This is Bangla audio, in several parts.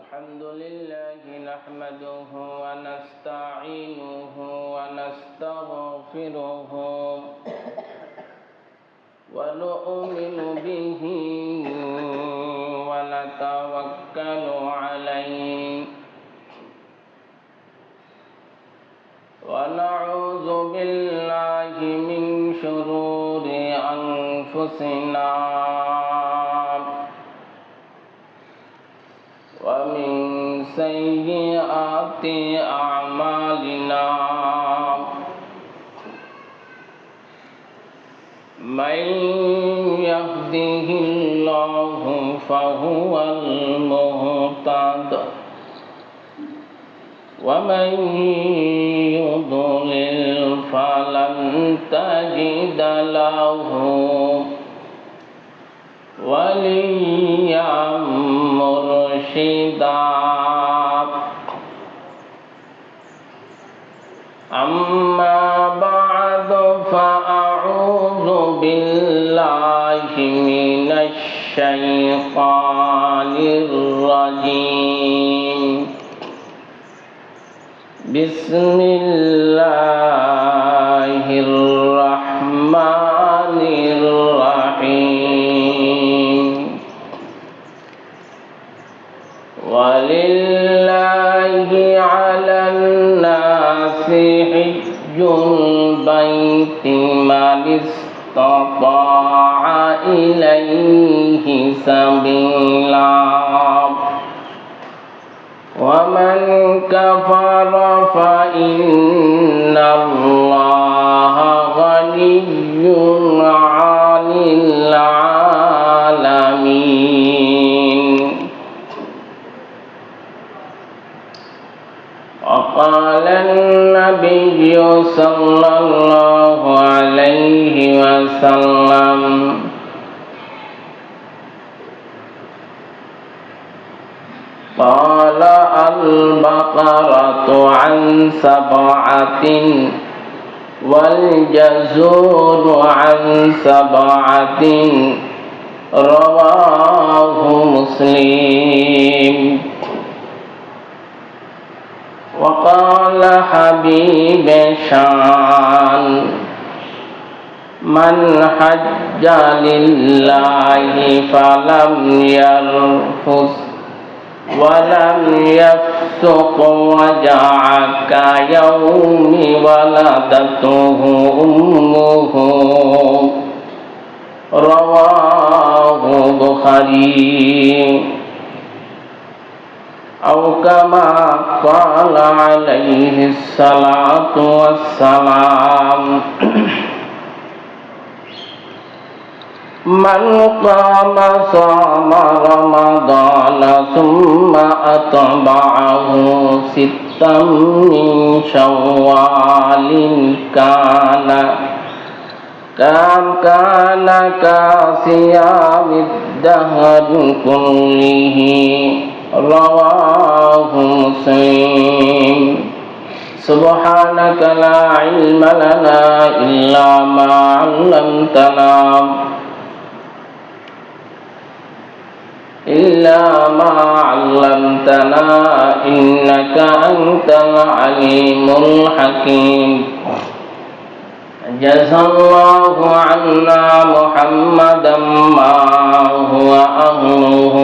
الحمد لله نحمده ونستعينه ونستغفره ونؤمن به ونتوكل عليه ونعوذ بالله من شرور أنفسنا ومن سيئات أعمالنا من يهده الله فهو المهتد ومن يضلل فلن تجد له وليا مرشدا أما بعد فأعوذ بالله من الشيطان الرجيم بسم الله الرحمن الرحيم ولله على الناس حج البيت من استطاع إليه سبيلا ومن كفر فإن الله غني عن العالمين وقال النبي صلى الله عليه وسلم قال البقرة عن 7 والجزور عن 7 رواه مسلم وقال حبيب شان من حج لله فلم يرفث ولم يفسق رجع كيوم ولدته أمه رواه البخاري أو كما قال عليه الصلاة والسلام من قام صام رمضان ثم أتبعه 6 من شوال كان كصيام الدهر كله رواه مسلم سبحانك لا علم لنا إلا ما علمتنا إنك أنت العليم الحكيم جزا الله عنا محمدا ما هو أهله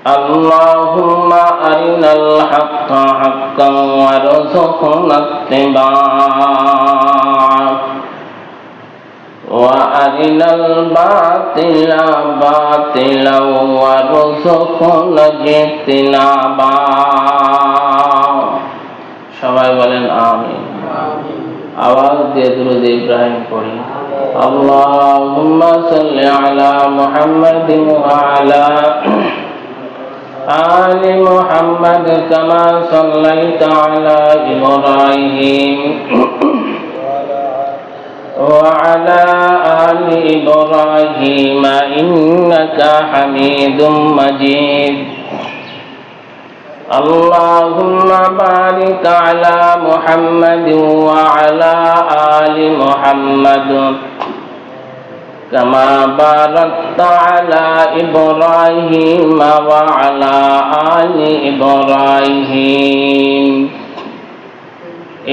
اللهم أرنا الحق حقا وارزقنا اتباعه وأرنا الباطل باطلا وارزقنا اجتنابه সবাই বলেন আমিন আওয়াজ দিয়ে দুরূদ ইব্রাহিম পড়ি আল্লাহুম্মা সাল্লি আলা মুহাম্মাদিন ওয়া আলা আলি মুহাম্মাদ কামা সাল্লাইতা আলা ইব্রাহিম وعلى آل إبراهيم إنك حميد مجيد اللهم بارك على محمد وعلى آل محمد كما باركت على إبراهيم وعلى آل إبراهيم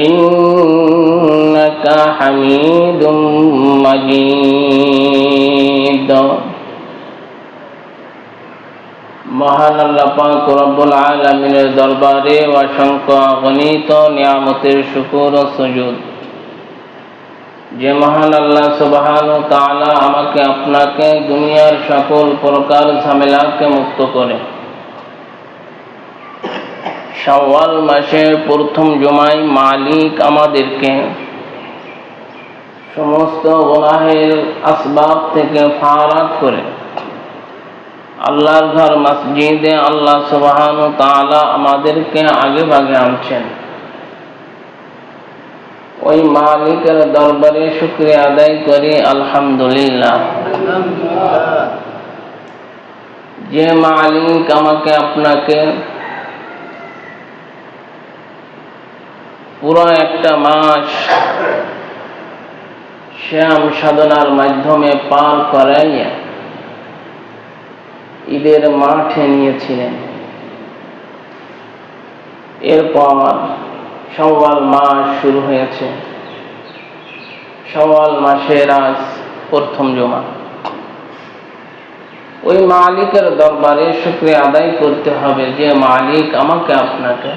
إنك حميد مجيد। মহান আল্লাহ পাক রব্বুল আলামিনের দরবারে অসংখ্য অগণিত নিয়ামতের শুকর ও সুজুদ। যে মহান আল্লাহ সুবহানাহু ওয়া তাআলা আমাকে আপনাকে দুনিয়ার সকল প্রকার ঝামেলাকে মুক্ত করে শাওয়াল মাসের প্রথম জুমায় মালিক আমাদেরকে সমস্ত গুনাহের আসবাব থেকে ফারাক করে আল্লাহর ঘর মসজিদে আল্লাহ সুবহানাহু ওয়া তাআলা আমাদেরকে আগে ভাগে আনছেন। ওই মালিকের দরবারে শুকরিয়া আদায় করি আলহামদুলিল্লাহ। যে মালিক আমাকে আপনাকে পুরো একটা মাস শ্যাম সাধনার মাধ্যমে পার করাইয়া ঈদের মাঠে নিয়েছিলেন। এরপর শাওয়াল মাস শুরু হয়েছে। শাওয়াল মাসের আজ প্রথম জুমা। ওই মালিকের দরবারে শুকরিয়া আদায় করতে হবে যে মালিক আমাকে আপনাকে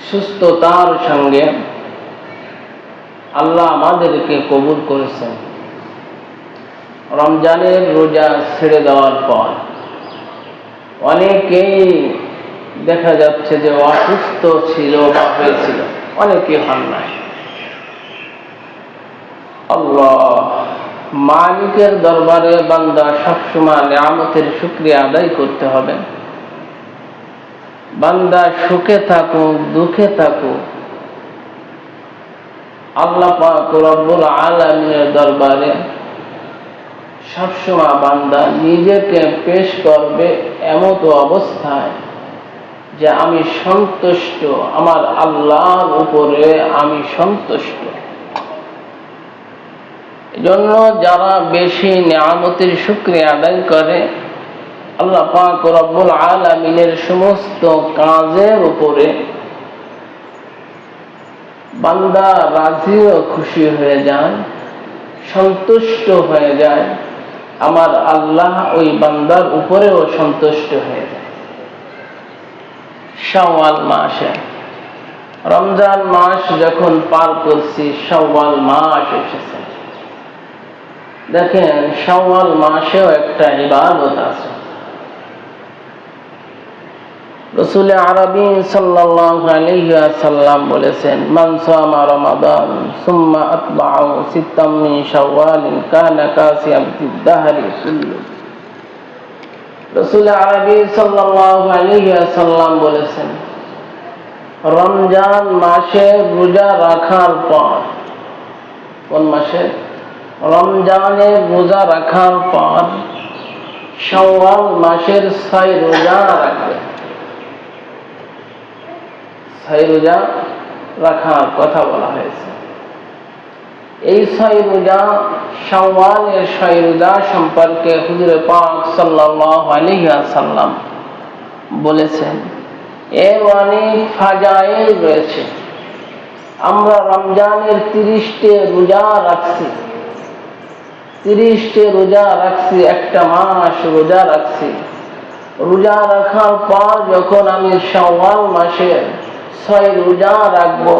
সুস্থতার সঙ্গে আল্লাহ আমাদেরকে কবুল করেছেন। রমজানের রোজা ছেড়ে দেওয়ার পর অনেকেই দেখা যাচ্ছে যে অসুস্থ ছিল বা হয়েছিল, অনেকে হন নাই। আল্লাহ মালিকের দরবারে বান্দা সবসময় নিয়ামতের শুকরিয়া আদায় করতে হবে। বান্দা সুখে থাকুক দুঃখে থাকুক, আল্লাহ পাক রব্বুল আলামিনের দরবারে সবসময় বান্দা নিজেকে পেশ করবে এমত অবস্থায় যে আমি সন্তুষ্ট, আমার আল্লাহর উপরে আমি সন্তুষ্ট। এজন্য যারা বেশি নিয়ামতের শুকরিয়া আদায় করে আল্লাহ পাক রব্বুল আলামিনের সমস্ত কাজের উপরে বান্দা রাজি ও খুশি হয়ে যায়, সন্তুষ্ট হয়ে যায়। আমার আল্লাহ ওই বান্দার উপরেও সন্তুষ্ট হয়ে যায়। শাওয়াল মাসে রমজান মাস যখন পার করছি, শাওয়াল মাস এসেছে। দেখেন শাওয়াল মাসেও একটা ইবাদত আছে। রাসূল আরবী সাল্লাল্লাহু আলাইহি ওয়াসাল্লাম বলেছেন, মান সামা রমাদান সুম্মা আতবাউ সিত্তাম মিন শাওয়াল কানা কাসিয়াতিদ দাহরি কুল্লু। রাসূল আরবী সাল্লাল্লাহু আলাইহি ওয়াসাল্লাম বলেছেন, রমজান মাসে রোজা রাখার পর, কোন মাসে? রমজানের রোজা রাখার পর শাওয়াল মাসের 6 রোজা রাখবে। 6 রোজা রাখার কথা বলা হয়েছে। এই 6 রোজা, শাওয়ালের 6 রোজা সম্পর্কে হুজুর পাক সাল্লাল্লাহু আলাইহি ওয়াসাল্লাম বলেছেন, এর অনেক ফাজাইল রয়েছে। আমরা রমজানের 30টে রোজা রাখছি, 30টে রোজা রাখছি, একটা মাস রোজা রাখছি। রোজা রাখার পর যখন আমি শাওয়াল মাসের 6 রোজা রাখবো,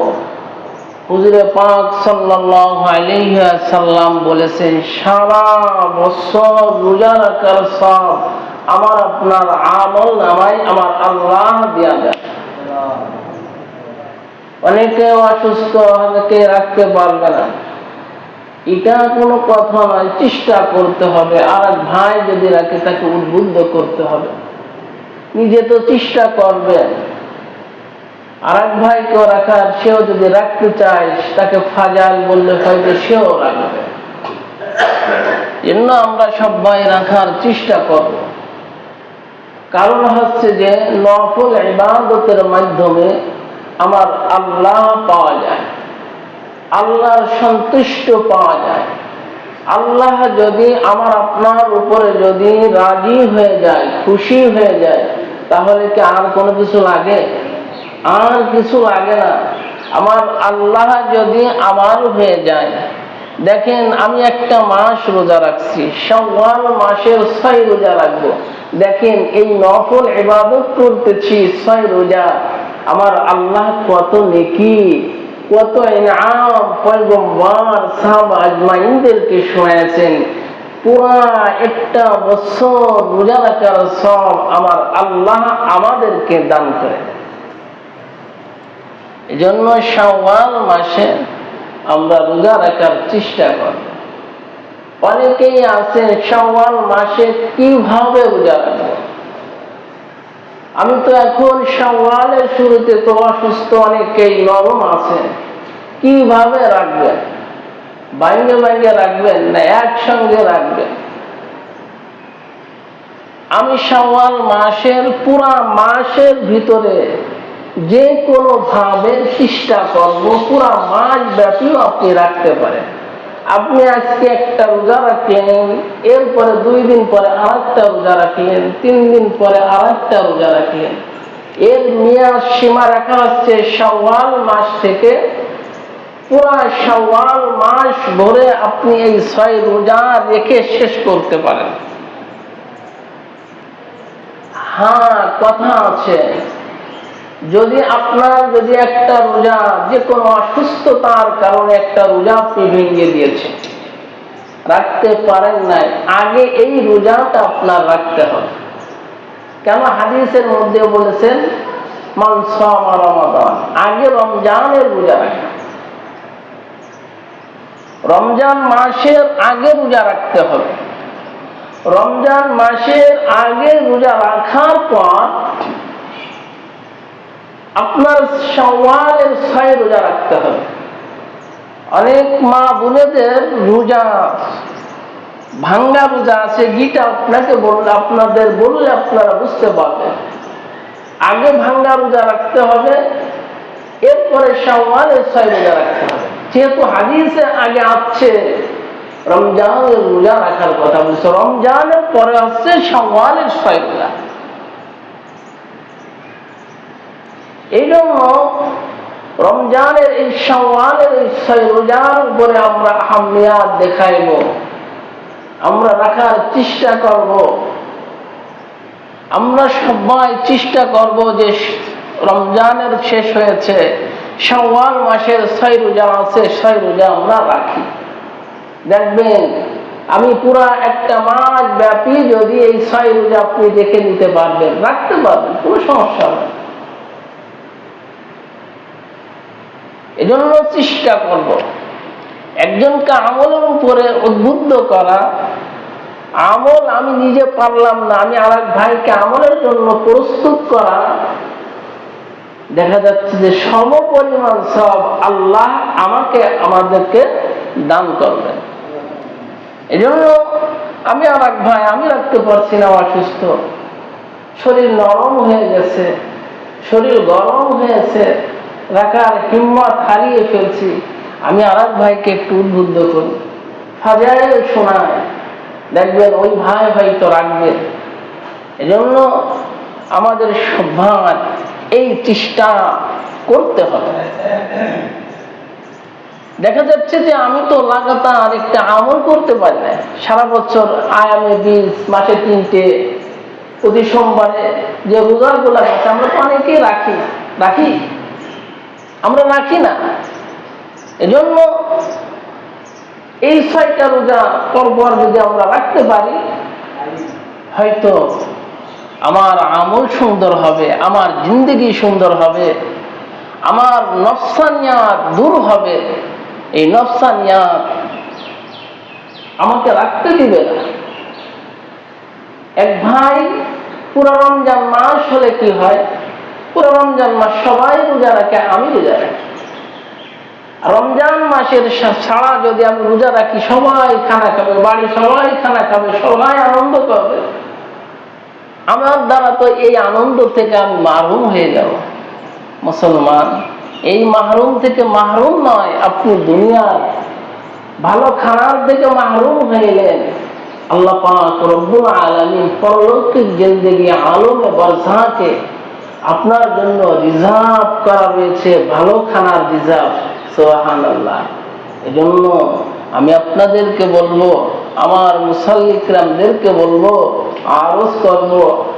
হুজুরে পাক সাল্লাল্লাহু আলাইহি ওয়াসাল্লাম বলেছেন, সারা বছর রোজা রাখার সব আমার আপনার আমল নামায় আমার আল্লাহ দেয়া যায়। অনেকে অসুস্থ, অনেকে রাখতে পারবে না, এটা কোনো কথা নয়। চেষ্টা করতে হবে। আর এক ভাই যদি রাখে তাকে উদ্বুদ্ধ করতে হবে। নিজে তো চেষ্টা করবেন, আর এক ভাইকেও রাখার, সেও যদি রাখতে চায় তাকে ফাজাল বললে হয়তো সেও রাখবে। জন্য আমরা সবাই রাখার চেষ্টা করব। কারণ হচ্ছে যে নফল ইবাদতের মাধ্যমে আমার আল্লাহ পাওয়া যায়। আল্লাহর সন্তুষ্ট পাওয়া যায়। আল্লাহ যদি আমার আপনার উপরে যদি রাজি হয়ে যায়, খুশি হয়ে যায়, তাহলে কি আর কোনো কিছু লাগে? আর কিছু লাগে না। আমার আল্লাহ যদি আমার হয়ে যায়, দেখেন আমি একটা মাস রোজা রাখছি, শাওয়াল মাসের 6 রোজা রাখবো। দেখেন এই নফল ইবাদত করতেছি 6 রোজা, আমার আল্লাহ কত নেকি, কত ইনাম পয়গম্বর সাহাবা আজমাইনদেরকে শোনাচ্ছেন। পুরা একটা বছর রোজা রাখার সব আমার আল্লাহ আমাদেরকে দান করে। এজন্য শাওয়াল মাসে আমরা রোজা রাখার চেষ্টা করব। অনেকেই আছেন শাওয়াল মাসে কিভাবে রোজা রাখবো। আমি তো এখন শাওয়ালের শুরুতে তো অসুস্থ, অনেকেই নরম আছে, কিভাবে রাখবেন? বাইরে বাইরে রাখবেন না একসঙ্গে রাখবেন? আমি শাওয়াল মাসের পুরা মাসের ভিতরে যে কোনো ভাবে চেষ্টা করব পুরা মাস ব্যাপীও আপনি রাখতে পারেন। আপনি আজকে একটা রোজা রাখলেন, এরপরে 2 দিন পরে আরেকটা রোজা রাখলেন, 3 দিন পরে আরেকটা রোজা রাখলেন। এর মেয়াদ সীমা রাখা হচ্ছে শাওয়াল মাস থেকে পুরা শাওয়াল মাস ভরে আপনি এই 6 রোজা রেখে শেষ করতে পারেন। হ্যাঁ, কথা আছে, যদি আপনার যদি একটা রোজা যে কোনো অসুস্থতার কারণে একটা রোজা আপনি ভেঙে দিয়েছেন, রাখতে পারেন নাই, আগে এই রোজাটা আপনার রাখতে হবে। কেন? হাদিসের মধ্যে বলেছেন মান সামা রমাদান, আগে রমজানের রোজা রাখা। রমজান মাসের আগে রোজা রাখতে হবে। রমজান মাসের আগে রোজা রাখার পর আপনার শাওয়ালের 6 রোজা রাখতে হবে। অনেক মা বোনেদের রোজা ভাঙ্গা রোজা আছে, গীতা আপনাকে বললে আপনাদের বললে আপনারা বুঝতে পারবেন। আগে ভাঙ্গা রোজা রাখতে হবে, এরপরে শাওয়ালের 6 রোজা রাখতে হবে। যেহেতু হাদিসে আগে আছে রমজানের রোজা রাখার কথা বলছে, রমজানের পরে হচ্ছে শাওয়ালের 6 রোজা। এই জন্য রমজানের এই শাওয়ালের এই 6 রোজার উপরে আমরা আহমিয়াত দেখাইব, আমরা রাখার চেষ্টা করব। আমরা সবাই চেষ্টা করব যে রমজানের শেষ হয়েছে, শাওয়াল মাসের 6 রোজা আছে, 6 রোজা আমরা রাখি। দেখবেন আমি পুরা একটা মাস ব্যাপী যদি এই 6 রোজা আপনি দেখে নিতে পারবেন, রাখতে পারবেন, কোনো সমস্যা নেই। এজন্য চেষ্টা করব একজনকে আমলের উপরে উদ্বুদ্ধ করা। আমল আমি নিজে পারলাম না, আমি আরেক ভাইকে আমলের জন্য প্রস্তুত করা। দেখা যাচ্ছে যে সমপরিমাণ সব আল্লাহ আমাদেরকে দান করবেন। এজন্য আমি আরেক ভাই, আমি রাখতে পারছি না, অসুস্থ, শরীর নরম হয়ে গেছে, শরীর গরম হয়েছে, রাখার হিম্মত হারিয়ে ফেলছি। আমি আরেক ভাইকে একটু উদ্বুদ্ধ করি, ফাজাইল শোনায়, দেখবেন ওই ভাই হয়তো রাখবেন। এজন্য আমাদের সবার এই চেষ্টা করতে হবে। দেখা যাচ্ছে যে আমি তো লাগাতার একটা আমল করতে পারি না, সারা বছর আয়ামে 20, মাসে 3টে, প্রতি সোমবারে যে রোজাগুলো আছে আমরা তো অনেকেই রাখি আমরা রাখি না। এজন্য এই 6টা রোজা পরপর যদি আমরা রাখতে পারি, হয়তো আমার আমল সুন্দর হবে, আমার জিন্দেগি সুন্দর হবে, আমার নফসানিয়াত দূর হবে। এই নফসানিয়াত আমাকে রাখতে দিবে না। এক ভাই পুরো রমজান মাস হলে কি হয়, পুরো রমজান মাস সবাই রোজা রাখে, আমি রোজা রাখি। রমজান মাসের ছাড়া যদি আমি রোজা রাখি, সবাই খানা খাবে, বাড়ি সবাই খানা খাবে, সবাই আনন্দ করবে, আমার দ্বারা তো এই আনন্দ থেকে আমি মারুম হয়ে যাব। মুসলমান, এই মাহরুম থেকে মাহরুম নয়, আপনি দুনিয়ার ভালো খানার থেকে মাহরুম হইলেন। আল্লাহ পাক রব্বুল আলামিন পরলৌকিক জিন্দেগি আলমে বারজাখে আপনার জন্য রিজার্ভ করা রয়েছে, ভালো খানার রিজার্ভ। সুবহানাল্লাহ। এজন্য আমি আপনাদেরকে বলবো, আমার মুসাল্লি কিরামদেরকে বলবো, আরজ করব,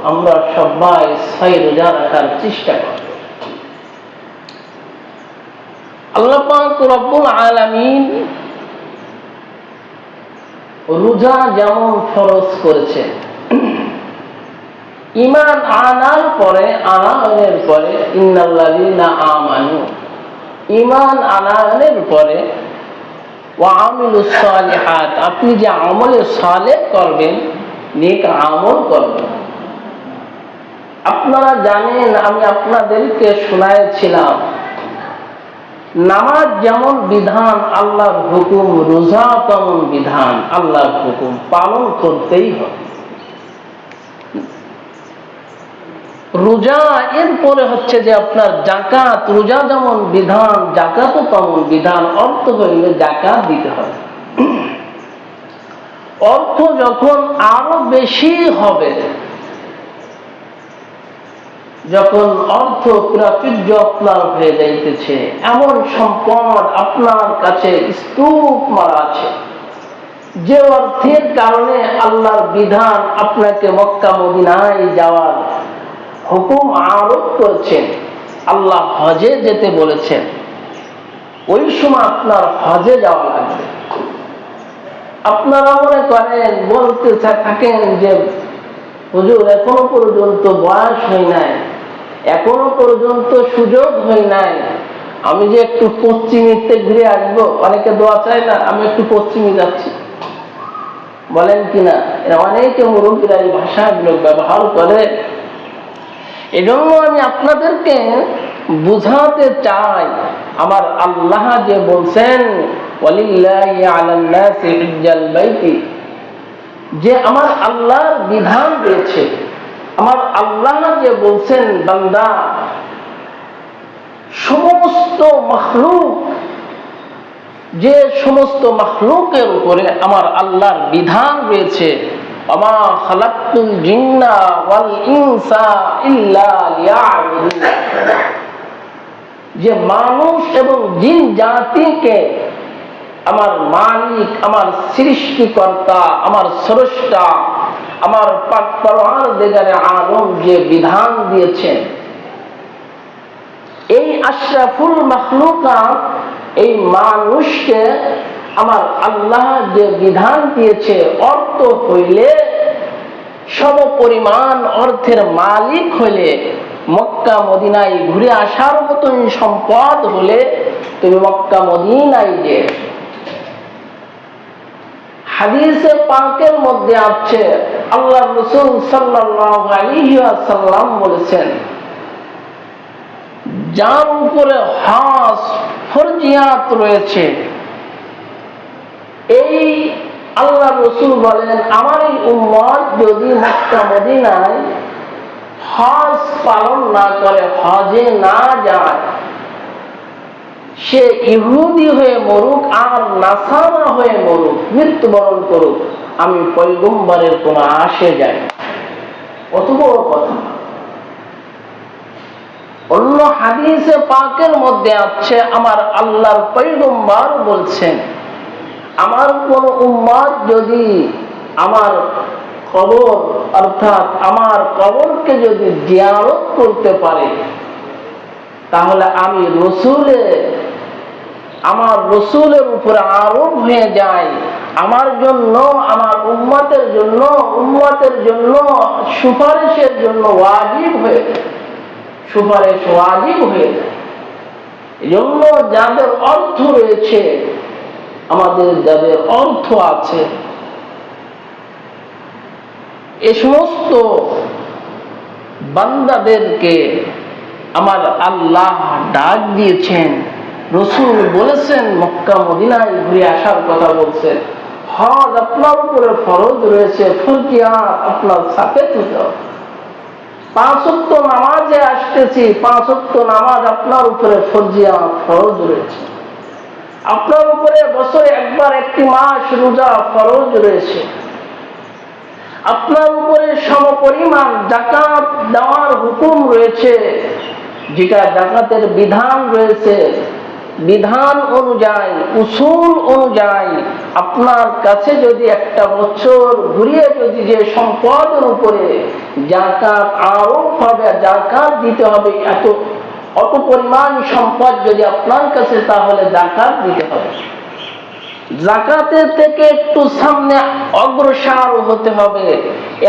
আমরা সবাই 6 রোজা রাখার চেষ্টা করব। আল্লাহ পাক রব্বুল আলামিন রোজা যেমন ফরজ করেছে, ঈমান আনায়নের পরে ইন্নাল্লাযীনা আমানু, ঈমান আনায়নের পরে ওয়া আমিলুস সালিহাত, আপনি যে আমলে সালেহ করবেন, নেক আমল করবেন। আপনারা জানেন, আমি আপনাদেরকে শোনাইছিলাম, নামাজ যেমন বিধান আল্লাহর হুকুম, রোজা তেমন বিধান আল্লাহর হুকুম, পালন করতেই হবে। রোজা এরপরে হচ্ছে যে আপনার যাকাত, রোজা যেমন বিধান যাকাতও তেমন বিধান। অর্থ হইলে যাকাত দিতে হবে। অর্থ যখন আরো বেশি হবে, যখন অর্থ প্রাচুর্য আপনার হয়ে যাইতেছে, এমন সম্পদ আপনার কাছে স্তূপ মারা আছে, যে অর্থের কারণে আল্লাহর বিধান আপনাকে মক্কা মদিনায় যাওয়ার হুকুম আরোপ করেছেন, আল্লাহ হজে যেতে বলেছেন, ওই সময় আপনার হজে যাওয়া লাগবে। আপনারা মনে করেন, বলতে থাকেন যে হুজুর এখনো পর্যন্ত বয়স হয় নাই, এখনো পর্যন্ত সুযোগ হয় নাই, আমি যে একটু পশ্চিমীতে ঘুরে আসবো। অনেকে দোয়া চায় না, আমি একটু পশ্চিমে যাচ্ছি, বলেন কিনা? অনেকে মুরব্বীরা এই ভাষাগুলো ব্যবহার করে। এজন্য আমি আপনাদেরকে বুঝাতে চাই, আমার আল্লাহ যে বলছেন ওয়ালিল্লাহি আলান নাসি হিজ্জাল বাইতি, যে আমার আল্লাহর বিধান রয়েছে, আমার আল্লাহ যে বলছেন বান্দা, সমস্ত মাখলুক, যে সমস্ত মাখলুকের উপরে আমার আল্লাহর বিধান রয়েছে, ওমা খালাকতুল জিন্না ওয়াল ইনসা ইল্লা লিয়াবুদুন, যে মানুষ এবং জিন জাতিকে আমার মালিক, আমার সৃষ্টিকর্তা, আমার স্রষ্টা, আমার পাক পরওয়ারদিগারে আলম যে বিধান দিয়েছেন, এই আশরাফুল মাখলুকাত, এই মানুষকে আমার আল্লাহ যে বিধান দিয়েছে, অর্থ হইলে সমপরিমাণ অর্থের মালিক হইলে, মক্কা মদিনায় ঘুরে আসার মতন সম্পদ হলে তুমি মক্কা মদিনায় যে। হাদিসে পাকের মধ্যে আছে, আল্লাহ রাসূল সাল্লাল্লাহু আলাইহি ওয়াসাল্লাম বলেছেন, যার উপরে হজ ফরজিয়াত রয়েছে, এই আল্লাহ রাসূল বলেন, আমার এই উম্মত যদি মক্কা মদিনায় হজ পালন না করে, হজে না যায়, সে ইহুদি হয়ে মরুক আর নাসারা হয়ে মরুক, মৃত্যুবরণ করুক, আমি পয়গম্বরের কোন আসে যাই। কত বড় কথা! অন্য হাদিসে পাকের মধ্যে আছে, আমার আল্লাহর পয়গম্বর বলছেন, আমার কোন উম্মত যদি আমার কবর, অর্থাৎ আমার কবরকে যদি জিয়ারত করতে পারে, তাহলে আমি আমার রসুলের উপরে আরোপ হয়ে যায়, আমার জন্য, আমার উম্মতের জন্য সুপারিশের জন্য ওয়াজিব হয়ে যায়, সুপারিশ ওয়াজিব হয়ে যায়। এই জন্য যাদের অর্থ রয়েছে, আমাদের যাদের অর্থ আছে, এ সমস্ত বান্দাদেরকে আমার আল্লাহ ডাক দিয়েছেন, রাসূল বলেছেন মক্কা মদিনায় ঘুরে আসার কথা বলছেন, হজ আপনার উপরে ফরজ রয়েছে, ফরজিয়াত আপনার সাথে দিতে হবে। 5 ওয়াক্ত নামাজে আসতেছি, 5 ওয়াক্ত নামাজ আপনার উপরে ফরজিয়াত ফরজ রয়েছে। আপনার উপরে বছরে একবার একটি মাস রোজা ফরজ রয়েছে। আপনার উপরে সমপরিমাণ যাকাত দেওয়ার হুকুম রয়েছে, যেটা যাকাতের বিধান রয়েছে। বিধান অনুযায়ী, উসুল অনুযায়ী আপনার কাছে যদি একটা বছর ঘুরিয়ে যদি যে সম্পদের উপরে যাকাত আরোপ হবে, যাকাত দিতে হবে, অত পরিমাণ সম্পদ যদি আপনার কাছে, তাহলে যাকাত দিতে হবে। যাকাতের থেকে একটু সামনে অগ্রসর হতে হবে।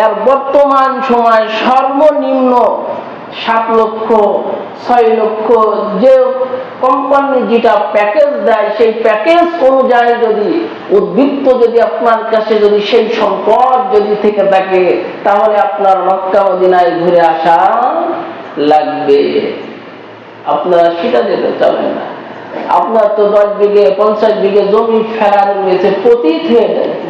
এর বর্তমান সময় সর্বনিম্ন 7 লক্ষ 6 লক্ষ যে কোম্পানি যেটা প্যাকেজ দেয়, সেই প্যাকেজ অনুযায়ী যদি উদ্বৃত্ত যদি আপনার কাছে যদি সেই সম্পদ যদি থেকে থাকে, তাহলে আপনার মক্কা মদিনায় ঘুরে আসা লাগবে। আপনারা সেটা যেতে চাবেন না। আপনার তো 10 বিঘে 50 বিঘে জমি ফেরানো রয়েছে, পতিত হয়ে যাচ্ছে।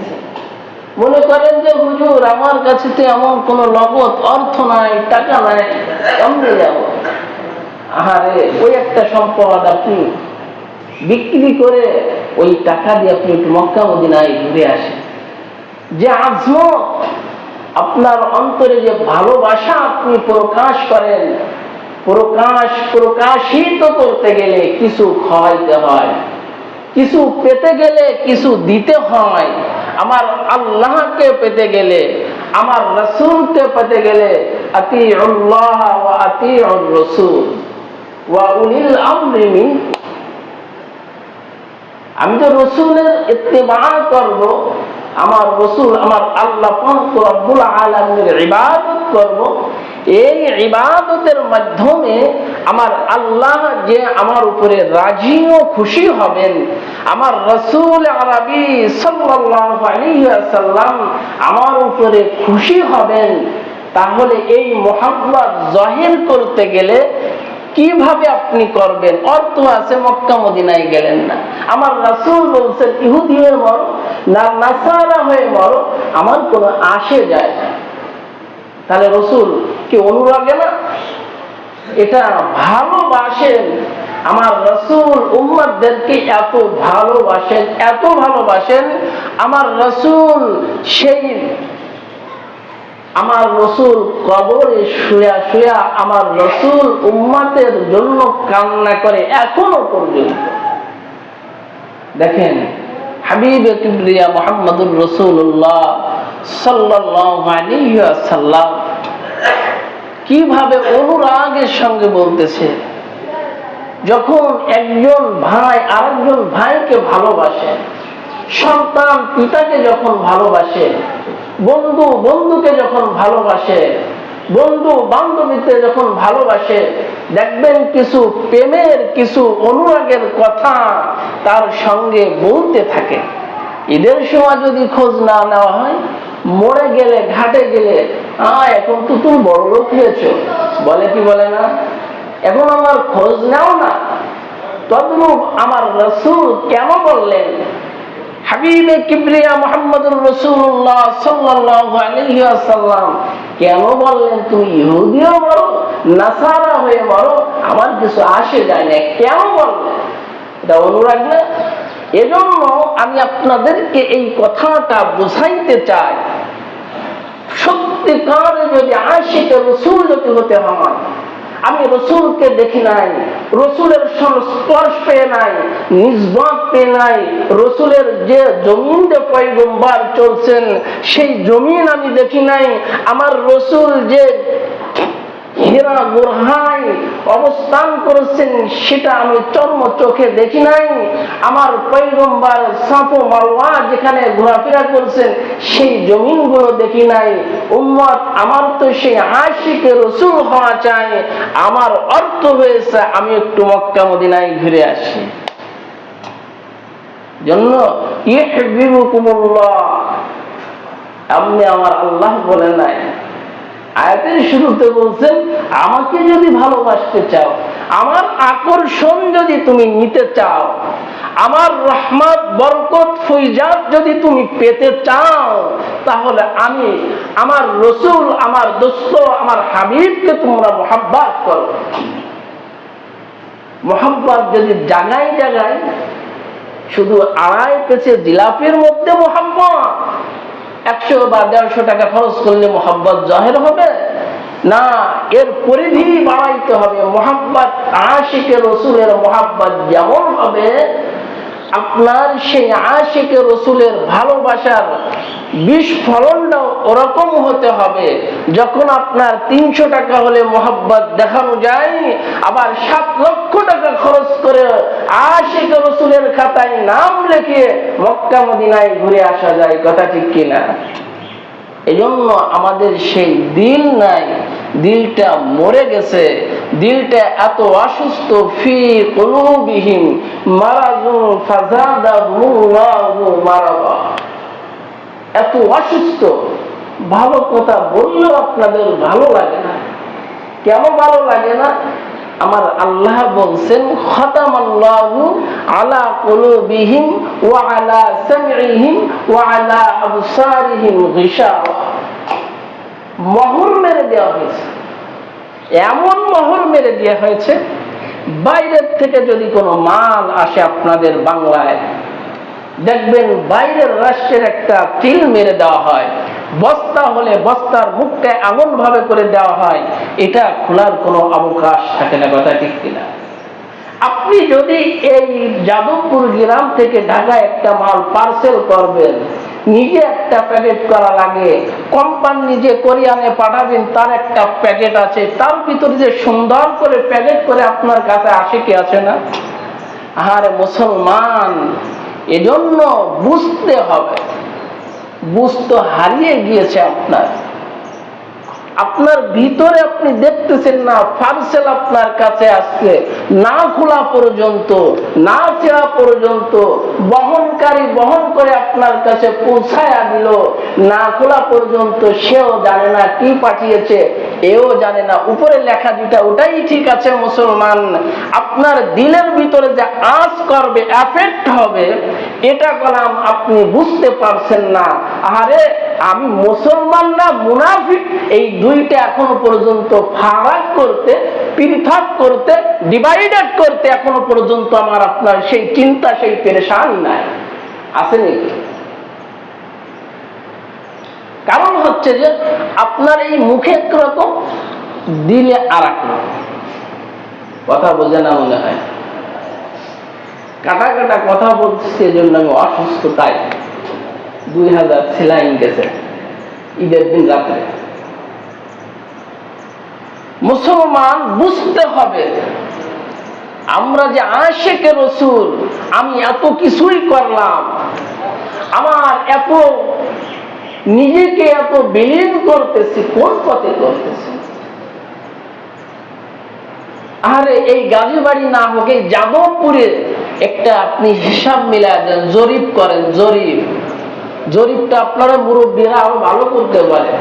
মনে করেন যে হুজুর আমার কাছে তো এমন কোন নগদ অর্থ নাই, টাকা নাই, কেমনে যাব? আহারে, ওই একটা সম্পদ আপনি বিক্রি করে ওই টাকা দিয়ে আপনি একটু মক্কা মদিনায় ঘুরে আসেন। যে আজমত আপনার অন্তরে, যে ভালোবাসা আপনি প্রকাশ করেন, প্রকাশিত করতে গেলে কিছু খাওয়াইতে হয়, কিছু পেতে গেলে কিছু দিতে হয়। আমার আল্লাহকে পেতে গেলে, আমার রাসূলকে পেতে গেলে আতিউল্লাহ ওয়া আতিউর রাসূল ওয়া উলিল আমরি মিনকুম। আমি তো রাসূলের ইত্তেবা করব, আমার রাসূল, আমার আল্লাহ পাক রব্বুল আলামিনের ইবাদত করব। এই ইবাদতের মাধ্যমে আমার আল্লাহ যে আমার উপরে রাজি ও খুশি হবেন, আমার রাসূল আরবি সাল্লাল্লাহু আলাইহি ওয়াসাল্লাম আমার উপরে খুশি হবেন। তাহলে এই মুহাব্বত জাহির করতে গেলে কিভাবে আপনি করবেন? অর্থ আছে, মক্কা মদিনায় গেলেন না, আমার রাসূল বলছেন ইহুদি হয়ে মরো না নাসারা হয়ে মরো, আমার কোনো আসে যায় না। তাহলে রাসূল কি অনুরাগে না? এটা ভালোবাসেন। আমার রাসূল উম্মতদেরকে এত ভালোবাসেন, এত ভালোবাসেন। আমার রাসূল আমার রাসূল কবরে শুয়া শুয়া আমার রাসূল উম্মতের জন্য কান্না করে এখনো পর্যন্ত। দেখেন হাবিবে কিবরিয়া মুহাম্মদুর রাসূলুল্লাহ সাল্লাল্লাহু আলাইহি ওয়াসাল্লাম কিভাবে অনুরাগের সঙ্গে বলতেছে। যখন একজন ভাই আরেকজন ভাইকে ভালোবাসে, সন্তান পিতাকে যখন ভালোবাসে, বন্ধু বন্ধুকে যখন ভালোবাসে, বন্ধু বান্ধবীতে যখন ভালোবাসে, দেখবেন কিছু প্রেমের, কিছু অনুরাগের কথা তার সঙ্গে বলতে থাকে। ঈদের সময় যদি খোঁজ না নেওয়া হয়, মরে গেলে, ঘাটে গেলে, এখন তো তুমি বড় লোক হয়েছো, বলে কি বলে না? এখন আমার খোঁজ নাও না। তদ্রূপ আমার রাসূল কেন বললেন, হাবিবে কিবরিয়া মুহাম্মদুর রাসূলুল্লাহ সাল্লাল্লাহু আলাইহি ওয়াসাল্লাম কেন বললেন তুমি ইহুদিও মরো নাসারা হয়ে মরো, আমার কিছু আসে যায় না? কেন বললেন? এটা অনুরাগ না? এজন্য আমি আপনাদেরকে এই কথাটা বুঝাইতে চাই। সত্যিকারে যদি আশিকে রাসূল যদি হতে হয়, আমি রাসূলকে দেখি নাই, রাসূলের সংস্পর্শ পেয়ে নাই, নিসবত পেয়ে নাই, রাসূলের যে জমিন দিয়ে পয়গম্বর চলছেন সেই জমিন আমি দেখি নাই, আমার রাসূল যে হীরা গুরহায় অবস্থান করেছেন সেটা আমি চর্ম চোখে দেখি নাই, আমার পয়গম্বর সাফা মারওয়া যেখানে ঘোরাফেরা করছেন সেই জমিনগুলো দেখি নাই। উম্মত আমার তো সেই আশিকে রাসূল হওয়া চাই। আমার অর্থ হয়েছে আমি একটু মক্কা মদিনায় ঘুরে আসি। জন্য ইউহিব্বুকুমুল্লাহ, আপনি আমার আল্লাহ বলে নাই, আয়াতের শুরুতে বলছেন, আমাকে যদি ভালোবাসতে চাও, আমার আকর্ষণ যদি তুমি নিতে চাও, আমার রহমত বরকত ফয়জাত যদি তুমি পেতে চাও, তাহলে আমি আমার রাসূল, আমার দোস্ত, আমার হাবিবকে তোমরা মুহাব্বত করো। মুহাব্বত যদি জায়গায় জায়গায় শুধু আড়াই পেছে জিলাপির মধ্যে মুহাব্বত, 100 বা 150 টাকা খরচ করলে মুহাব্বত জাহির হবে না, এর পরিধি বাড়াইতে হবে। মুহাব্বত আশিকে রাসূলের মুহাব্বত যেমন হবে, আপনার সেই আশিকে রাসূলের ভালোবাসার বিস্ফোরণটাও ওরকম হতে হবে। যখন আপনার 300 টাকা হলে মুহাব্বত দেখানো যায়, আবার 7 লক্ষ টাকা খরচ করে আশিকে রাসূলের খাতায় নাম লিখে মক্কা মদিনায় ঘুরে আসা যায়। কথা ঠিক কিনা? এজন্য আমাদের সেই দিল নাই, দিলটা মরে গেছে, দিলটা এত অসুস্থ। ফি কুলুবিহিম মারাযুন ফাযাদাহুমুল্লাহু মারাদা, এত অসুস্থ। ভালো কথা বললেও আপনাদের ভালো লাগে না। কেন ভালো লাগে না? আমার আল্লাহ বলছেন, খাতামাল্লাহু আলা কুলুবিহিম ওয়া আলা সামইহিম ওয়া আলা আবসারিহিম গিশাওয়া। মোহর মেরে দেওয়া হয়েছে, এমন মোহর মেরে দেওয়া হয়েছে, বাইরের থেকে যদি কোনো মাল আসে আপনাদের বাংলায়, দেখবেন বাইরের রাষ্ট্রের একটা চিল মেরে দেওয়া হয়, বস্তা হলে বস্তার মুখটা এমন ভাবে করে দেওয়া হয়, এটা খোলার কোনো অবকাশ থাকে না। কথা ঠিক কিনা? আপনি যদি এই যাদবপুর গ্রাম থেকে ঢাকায় একটা মাল পার্সেল করবেন, নিজে একটা প্যাকেট করা লাগে, কোম্পানি নিজে কোরিয়ানে পাঠাবেন, তার একটা প্যাকেট আছে, তার ভিতরে যে সুন্দর করে প্যাকেট করে আপনার কাছে আসে কি আছে না? আরে মুসলমান, এজন্য বুঝতে হবে, বুঝতে হারিয়ে গিয়েছে আপনার ভিতরে। আপনি দেখতেছেন না, পার্সেল আপনার কাছে আসছে, না খোলা পর্যন্ত, না ছেঁড়া পর্যন্ত বহনকারী বহন করে আপনার কাছে পৌঁছায়া দিল, না খোলা পর্যন্ত সেও জানে না কি পাঠিয়েছে, এও জানে না। উপরে লেখা যেটা ওটাই ঠিক আছে মুসলমান, আপনার দিলের ভিতরে যে আঁচ করবে, এফেক্ট হবে, এটা কলাম আপনি বুঝতে পারছেন না। আরে আমি মুসলমান না মুনাফিক, এই দুইটা এখনো পর্যন্ত ফারাক করতে, পৃথক করতে, ডিভাইডেড করতে এখনো পর্যন্ত আমার আপনার সেই চিন্তা, সেই পেরেশান নাই। আসেনি? কারণ হচ্ছে যে আপনার এই মুখে একরকম, দিলে আর এক রকম। কথা বোঝে না মনে হয়? কাটা কাটা কথা বলছে, এজন্য আমি অসুস্থ। তাই 2000 সেলাইন গেছে ঈদের দিন রাত্রে। মুসলমান বুঝতে হবে, আমরা যে আশিকে রাসূল, আমি এত কিছুই করলাম, আমার এত নিজেকে এত বিলীন করতেছি, কোন পথে করতেছি? আরে এই গাজীবাড়ি না হোক, এই যাদবপুরে একটা আপনি হিসাব মিলায় দেন, জরিপ করেন। জরিপটা আপনারা মুরব্বীরা আরো ভালো করতে পারে।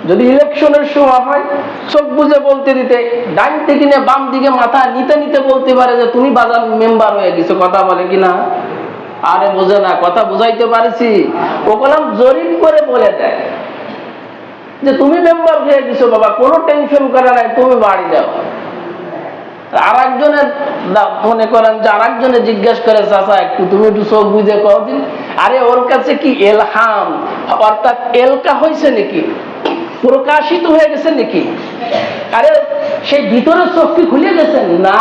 যদি ইলেকশনের সময় হয়, চোখ বুঝে বলতে দিতে, ডাইন থেকে নিয়ে বাম দিকে মাথা নিতে নিতে বলতে পারে যে তুমি বাজার মেম্বার হয়ে গেছো। কথা বলে কিনা? আরে বোঝে না, কথা বুঝাইতে পারছি। ও কলাম জরিপ করে বলে দেয় যে তুমি মেম্বার হয়ে গেছো বাবা, কোনো টেনশন করা নাই, তুমি বাড়ি যাও। আর একজনের মনে করেন যে আর একজনে জিজ্ঞেস করে, চাচা একটু তুমি একটু চোখ বুঝে কদিন। আরে ওর কাছে কি এলহাম, অর্থাৎ এলকা হয়েছে নাকি, প্রকাশিত হয়ে গেছে নাকি? আরে সেই ভিতরে চোখটি খুলে গেছে না,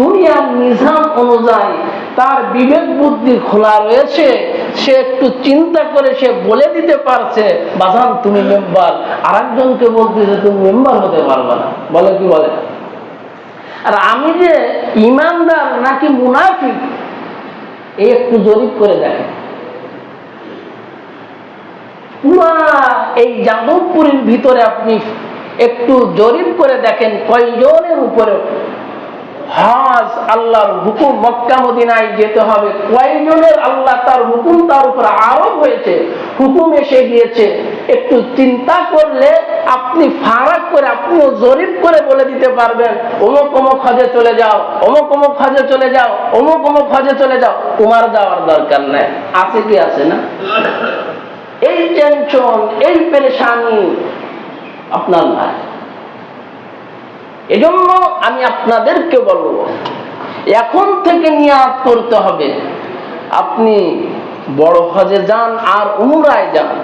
দুনিয়ার নিজাম অনুযায়ী তার বিবেক বুদ্ধি খোলা রয়েছে, সে একটু চিন্তা করে সে বলে দিতে পারছে, বাজান তুমি মেম্বার। আর একজনকে বলতেছে তুমি মেম্বার হতে পারবে না। বলে কি বলে? আর আমি যে ইমানদার নাকি মুনাফিক, এই একটু জরিপ করে দেখেন। পুরা এই যাদবপুরের ভিতরে আপনি একটু জরিপ করে দেখেন, কয়জনের উপরে হজ আল্লাহর হুকুম, মক্কা মদিনায় যেতে হবে, কয়জনের আল্লাহ তার হুকুম তার উপর আরোপ হয়েছে, হুকুম এসে গিয়েছে, একটু চিন্তা করলে আপনি ফারাক করে, আপনিও জরিপ করে বলে দিতে পারবেন অমুক অমুক হজে চলে যাও, অমুক অমুক হজে চলে যাও, অমুক অমুক হজে চলে যাও। তোমার যাওয়ার দরকার নেই। আছে কি আছে না? এই টেনশন, এই পেরেশানি আপনার নাই। এজন্য আমি আপনাদেরকে বলবো, এখন থেকে নিয়াত করতে হবে আপনি বড় হজে যান আর উমরায় যান,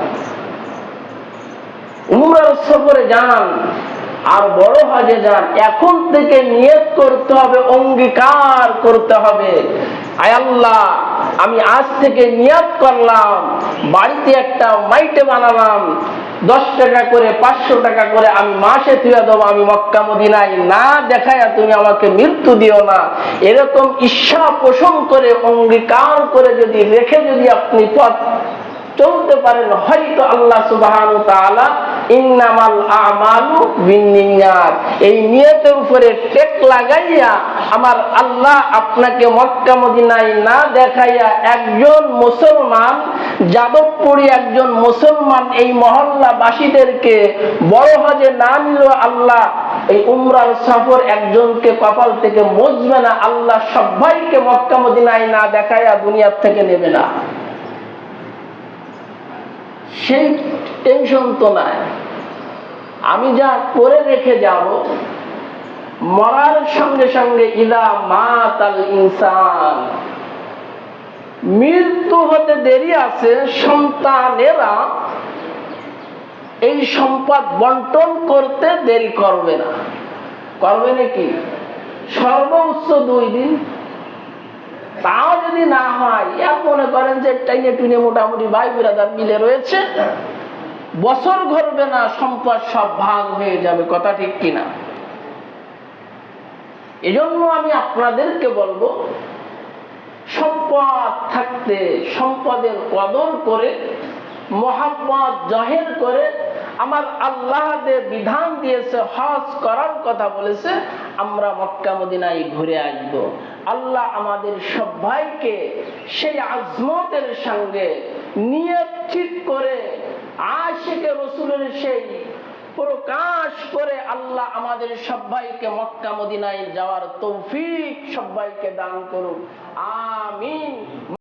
উমরার সফরে যান আর বড় হজে যান। এখন থেকে নিয়ত করতে হবে, অঙ্গীকার করতে হবে, আয় আল্লাহ, আমি আজ থেকে নিয়ত করলাম, বাড়িতে একটা মাইটে বানালাম, 10 টাকা করে 500 টাকা করে আমি মাসে তুলে দেবো, আমি মক্কা মদিনায় না দেখায় তুমি আমাকে মৃত্যু দিও না। এরকম ইচ্ছা পোষণ করে, অঙ্গীকার করে যদি রেখে যদি আপনি পথ চলতে পারেন, হয়তো আল্লাহ সুবহানাহু ওয়া তাআলা ইন্নামাল আমালু বিন্নিয়াত, এই নিয়তের উপরে টেক লাগাইয়া আমার আল্লাহ আপনাকে মক্কা মদিনায় না দেখাইয়া একজন মুসলমান, যাদবপুরী একজন মুসলমান এই মহল্লাবাসীদেরকে বড় হজে না নিল, আল্লাহ এই উমরার সফর একজনকে কপাল থেকে মুছবে না। আল্লাহ সবাইকে মক্কা মদিনায় না দেখাইয়া দুনিয়ার থেকে নেবে না। সেই টেনশন তো নাই। আমি যা করে রেখে যাব, মরার সঙ্গে সঙ্গে ইদা মাতাল ইনসান, মৃত্যু হতে দেরি আছে, সন্তানেরা এই সম্পদ বন্টন করতে দেরি করবে না। করবে নাকি? সর্বোচ্চ 2 দিন, তাও যদি না হয়, এক মনে করেন যে টাইনে টুইনে মোটামুটি ভাই বিরাদার মিলে রয়েছে, বছর ঘুরবে না, সম্পদ সব ভাগ হয়ে যাবে। কথা ঠিক কিনা? এজন্য আমি আপনাদেরকে বলবো, সম্পদ থাকতে সম্পদের কদর করে, মহব্বত জাহির করে, আমার আল্লাহ যে বিধান দিয়েছে, হজ করার কথা বলেছে, আমরা মক্কা মদিনায় ঘুরে আসব। আল্লাহ আমাদের সবাইকে সেই আজমতের সঙ্গে নিয়ত ঠিক করে, আশিকে রাসূলের সেই প্রকাশ করে আল্লাহ আমাদের সবাইকে মক্কা মদিনায় যাওয়ার তৌফিক সবাইকে দান করুন। আমিন।